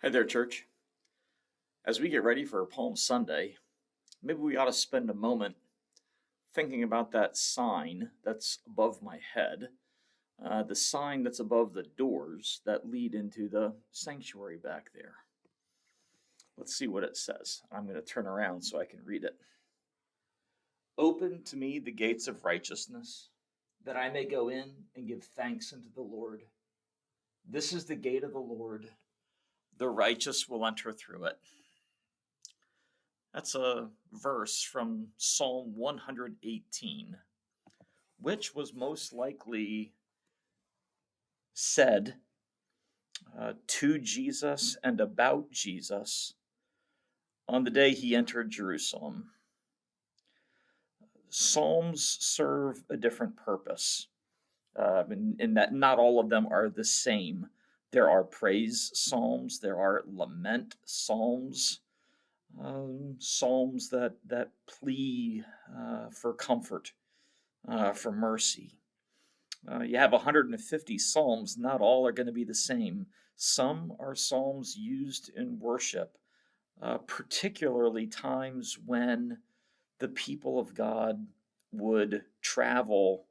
Hi there, church. As we get ready for Palm Sunday, maybe we ought to spend a moment thinking about that sign that's above my head, the sign that's above the doors that lead into the sanctuary back there. Let's see what it says. I'm going to turn around so I can read it. Open to me the gates of righteousness, that I may go in and give thanks unto the Lord. This is the gate of the Lord. The righteous will enter through it. That's a verse from Psalm 118, which was most likely said to Jesus and about Jesus on the day he entered Jerusalem. Psalms serve a different purpose, in that not all of them are the same. There are praise psalms, there are lament psalms, psalms that plea for comfort, for mercy. You have 150 psalms, not all are going to be the same. Some are psalms used in worship, particularly times when the people of God would travel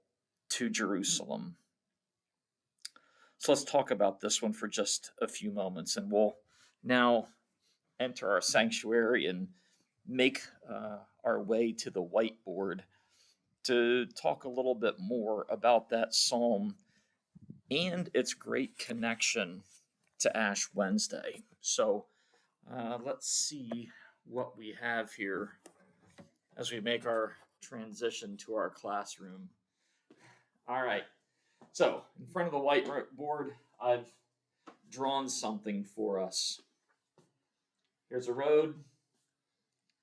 to Jerusalem. So let's talk about this one for just a few moments, and we'll now enter our sanctuary and make our way to the whiteboard to talk a little bit more about that psalm and its great connection to Ash Wednesday. So let's see what we have here as we make our transition to our classroom. All right, so in front of the whiteboard, I've drawn something for us. Here's a road,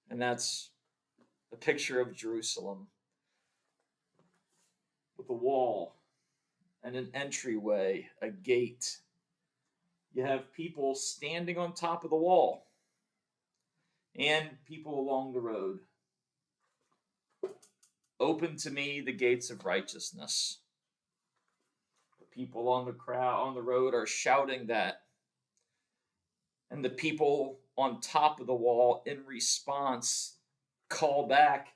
and that's a picture of Jerusalem with a wall and an entryway, a gate. You have people standing on top of the wall and people along the road. Open to me the gates of righteousness. The people on the road are shouting that. And the people on top of the wall in response call back,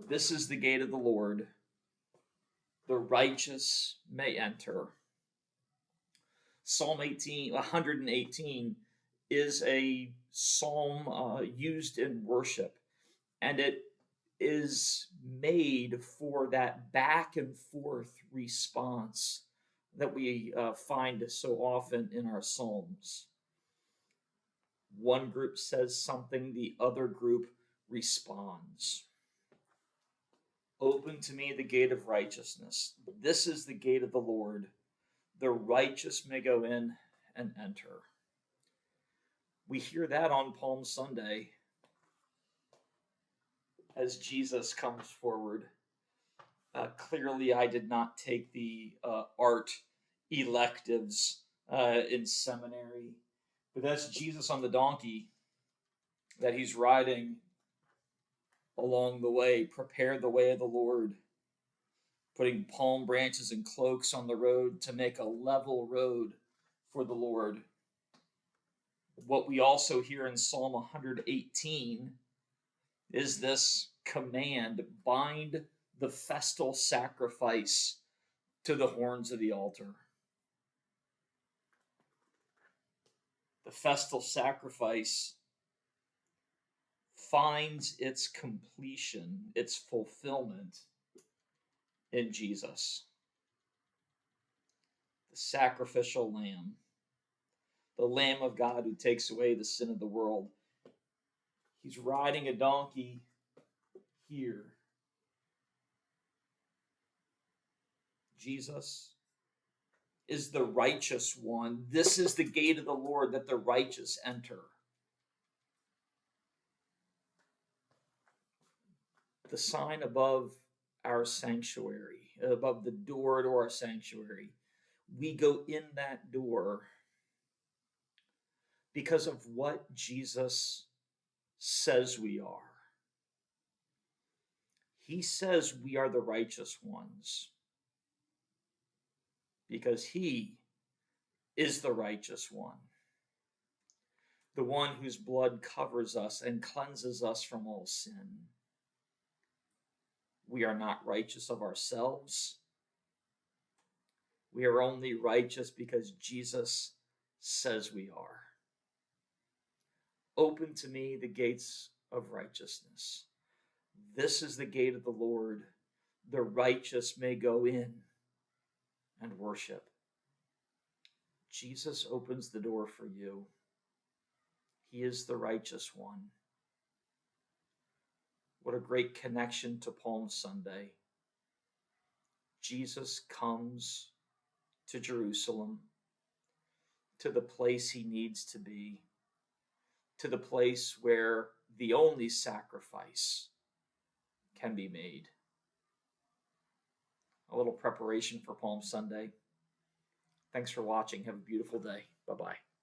this is the gate of the Lord. The righteous may enter. Psalm 118 is a psalm used in worship, and it is made for that back and forth response that we find so often in our psalms. One group says something, the other group responds. Open to me the gate of righteousness. This is the gate of the Lord. The righteous may go in and enter. We hear that on Palm Sunday as Jesus comes forward. Clearly, I did not take the art electives in seminary, but that's Jesus on the donkey that he's riding along the way. Prepare the way of the Lord, putting palm branches and cloaks on the road to make a level road for the Lord. What we also hear in Psalm 118 is this command: bind the festal sacrifice to the horns of the altar. The festal sacrifice finds its completion, its fulfillment in Jesus, the sacrificial lamb, the Lamb of God who takes away the sin of the world. He's riding a donkey here. Jesus is the righteous one. This is the gate of the Lord that the righteous enter. The sign above our sanctuary, above the door to our sanctuary, we go in that door because of what Jesus says we are. He says we are the righteous ones because he is the righteous one. the one whose blood covers us and cleanses us from all sin. We are not righteous of ourselves. We are only righteous because Jesus says we are. Open to me the gates of righteousness. This is the gate of the Lord. The righteous may go in and worship. Jesus opens the door for you. He is the righteous one. What a great connection to Palm Sunday. Jesus comes to Jerusalem, to the place he needs to be, to the place where the only sacrifice can be made. A little preparation for Palm Sunday. Thanks for watching. Have a beautiful day. Bye-bye.